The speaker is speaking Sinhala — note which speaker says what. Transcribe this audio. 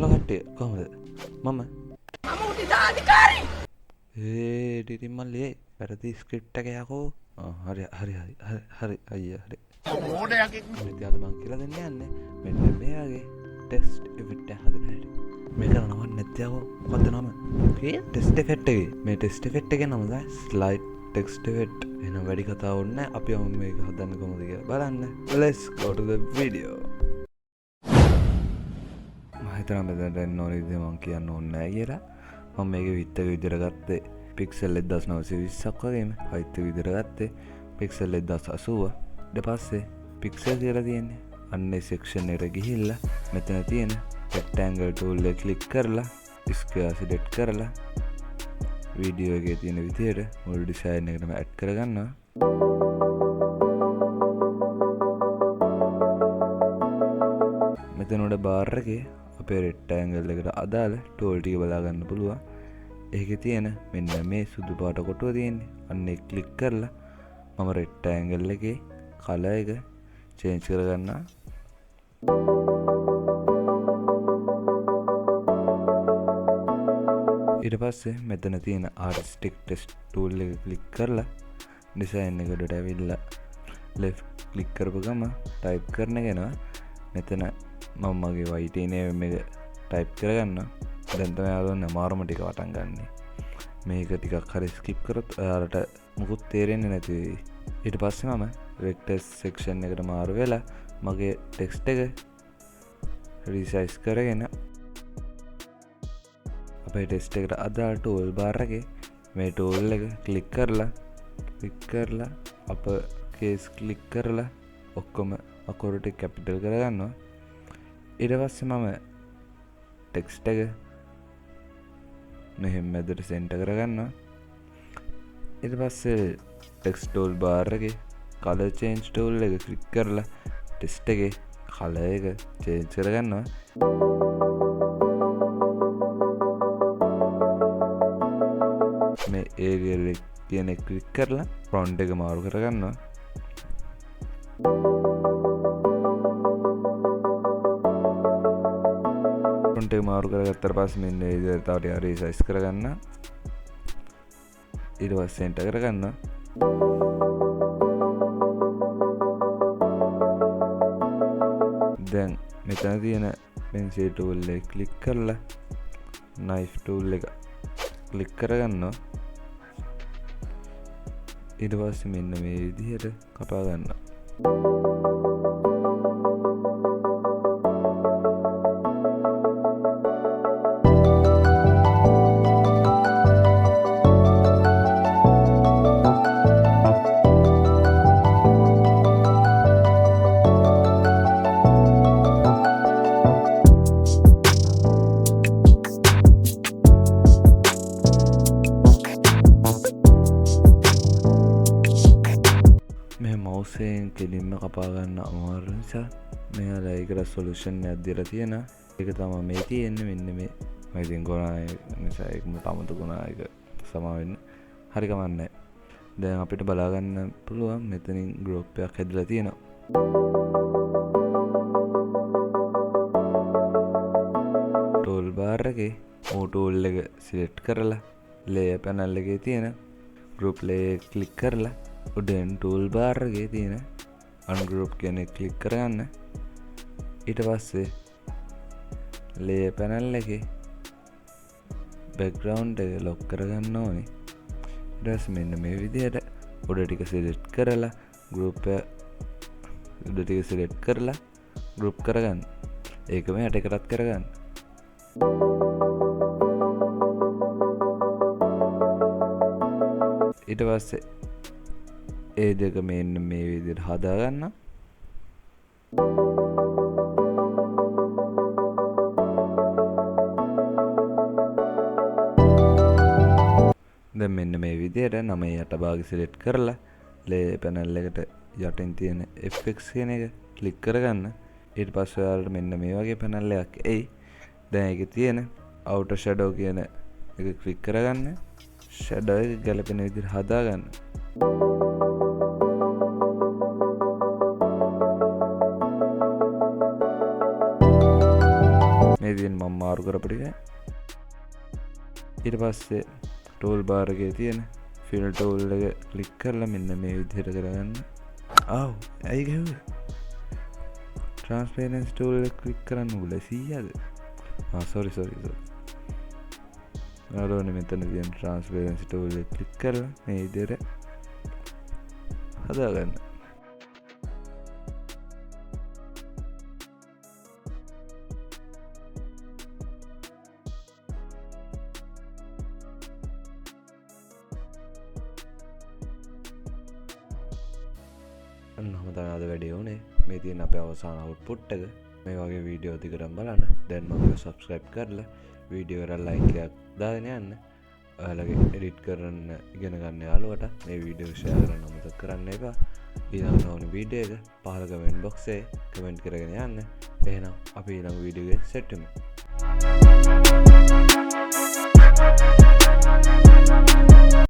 Speaker 1: හලෝ කට්ටිය කොහමද? මම
Speaker 2: උදිතාධිකාරී
Speaker 1: ඩිටින් මල්ලේ වැරදි ස්ක්‍රිප්ට් එක යකෝ. හරි අයියා හරි.
Speaker 2: ඕඩයක්
Speaker 1: ඉතින් අද මං කියලා දෙන්න යන්නේ මෙන්න මෙයාගේ ටෙස්ට් ඉෆෙක්ට් එක හදන හැටි. මේක නම නැත්te යකෝ. මොකද්ද නම? ටෙස්ට් ඉෆෙක්ට් එකේ. මේ ටෙස්ට් ඉෆෙක්ට් එකේ නම තමයි ස්ලයිඩ් ටෙක්ස්ට් ඉෆෙක්ට්. එහෙනම් වැඩි කතා ඕනේ නැහැ. අපි යමු මේක හදන්න කොහොමද කියලා බලන්න. Let's go to the video. හිතන මෙතනට එන්න ඕන විදිහ මං කියන්න ඕනේ නැහැ කියලා. මම මේකේ විත් එක විදිහට ගත්තේ පික්සල් 1920ක් වගේම height එක විදිහට ගත්තේ පික්සල් 1080. ඊට පස්සේ පික්සල් කියලා තියෙන්නේ. අන්නේ සෙක්ෂන් එකට ගිහිල්ලා මෙතන තියෙන rectangle tool එක ක්ලික් කරලා square select කරලා වීඩියෝ එකේ තියෙන විදිහට මුළු ඩිසයින් එකටම ඇඩ් කරගන්නවා. මෙතන උඩ බාර් එකේ අපේ රෙක්ටැන්ගල් එකට අදාළ ටූල් ටික බලා ගන්න පුළුවන්. ඒකේ තියෙන මෙන්න මේ සුදු පාට කොටුව තියෙන්නේ. අන්න ඒක ක්ලික් කරලා මම රෙක්ටැන්ගල් එකේ කලර් එක චේන්ජ් කරගන්නවා. ඊට පස්සේ මෙතන තියෙන ආර්ටිස්ටික් ටෙක්ස්ට් ටූල් එක ක්ලික් කරලා ඩිසයින් එකට ඇවිල්ලා ලෙෆ්ට් ක්ලික් කරපු ගම ටයිප් කරන ගෙනවා. මෙතන මම මගේ වයිටේ නේම් එක ටයිප් කරගන්නවා. දැන් තමයි ආවොත් අමාරුම ටික වටන් ගන්නෙ. මේක ටිකක් හරි ස්කිප් කරොත් ඔයාලට මුකුත් තේරෙන්නේ නැති වෙයි. ඊට පස්සේ මම වෙක්ටර්ස් සෙක්ෂන් එකට මාරු වෙලා මගේ ටෙක්ස්ට් එක රීසයිස් කරගෙන අපේ ටෙක්ස්ට් එකට අදාළ ටූල් බාර් එකේ මේ ටූල් එක ක්ලික් කරලා අප කේස් ක්ලික් කරලා ඔක්කොම අකුරු ටික කැපිටල් කරගන්නවා. ඊට පස්සේ මම ටෙක්ස්ට් එක මෙහෙම මැදට සෙන්ටර් කරගන්නවා. ඊට පස්සේ ටෙක්ස්ට් ටූල් බාර් එකේ කලර් චේන්ජ් ටූල් එක ක්ලික් කරලා ටෙක්ස්ට් එකේ කලර් එක චේන්ජ් කරගන්නවා. මේ ඒරියල් එක කියන එක ක්ලික් කරලා ෆොන්ට් එක මාරු කරගන්නවා. ෆොන්ට් එක මාරු කරගත්තට පස්සේ මෙන්න මේ විදිහට තව ටිකක් රීසයිස් කරගන්න. ඊට පස්සේ සෙන්ටර් කරගන්න. දැන් මෙතන තියෙන pencil tool එක ක්ලික් කරලා knife tool එක ක්ලික් කරගන්නවා. ඊට පස්සේ මෙන්න මේ විදිහට කපා ගන්නවා. මවුසෙන් කෙලින්ම කපාගන්න අමාරු නිසා මෙයාලා ඒකට සොලියුෂන් එකක් දීලා තියෙනවා. ඒක තමයි මේ තියෙන්නේ. මෙන්න මේ මම ඉතින් ගොනා නිසා ඒකම තමතුුණා. ඒක සමා වෙන්න හරි කමන්නේ. දැන් අපිට බලා ගන්න පුළුවන් මෙතනින් ගෲප් එකක් හැදලා තියෙනවා. ටූල් බාර් එකේ ඕ ටූල් එක සිලෙක්ට් කරලා ලේයර් පැනල් එකේ තියෙන ගෲප් ලේයර් ක්ලික් කරලා උඩෙන් ටූල් බාර් එකේ තියෙන අන්ගෲප් කියන එක ක්ලික් කරගන්න. ඊට පස්සේ ලේයර් පැනල් එකේ බෑග්ග්‍රවුන්ඩ් එක ලොක් කරගන්න ඕනේ. ඊට පස්සේ මෙන්න මේ විදිහට උඩ ටික සිලෙක්ට් කරලා ගෲප් එක උඩ ටික සිලෙක්ට් කරලා ගෲප් කරගන්න. ඒකම යට එකටත් කරගන්න. ඊට පස්සේ ඒ දෙක මෙන්න මේ විදිහට හදාගන්න. දැන් මෙන්න මේ විදිහට නම යට භාගය සිලෙක්ට් කරලා ලේයර් පැනල් එකට යටින් තියෙන effects කියන එක ක්ලික් කරගන්න. ඊට පස්සේ ඔයාලට මෙන්න මේ වගේ පැනල් එකක් එයි. දැන් ඒකේ තියෙන outer shadow කියන එක ක්ලික් කරගන්න. shadow එක ගැලපෙන විදිහට හදාගන්න. මේ තියෙන මම මාරු කරපු ටික. ඊට පස්සේ ටූල් බාර් එකේ තියෙන ෆිල් ටූල් එක ක්ලික් කරලා මෙන්න මේ විදිහට කරගන්න. ආව් ඇයි ගැහුවේ? ට්‍රාන්ස්පරන්සි ටූල් එක ක්ලික් කරන්න උල 100ද? සෝරි යාළුවනේ මෙතන තියෙන ට්‍රාන්ස්පරන්සි ටූල් එක ක්ලික් කරලා මේ විදිහට හදාගන්න. අන්නම තමයි අද වැඩේ උනේ. මේ තියෙන අපේ අවසාන අවුට්පුට් එක. මේ වගේ වීඩියෝ දිගටම බලන්න. දැන් මම සබ්ස්ක්‍රයිබ් කරලා වීඩියෝ එකට ලයික් එකක් දාගෙන යන්න. ඔයාලගේ එඩිට් කරන්න ඉගෙන ගන්න යාළුවට මේ වීඩියෝ ෂෙයා කරන්න අමතක කරන්න එපා. ඊළඟ ඕන වීඩියෝ එක පහළ කමෙන්ට් බොක්ස් එකේ කමෙන්ට් කරගෙන යන්න. එහෙනම් අපි ඊළඟ වීඩියෝ එකේ සෙට් වෙමු.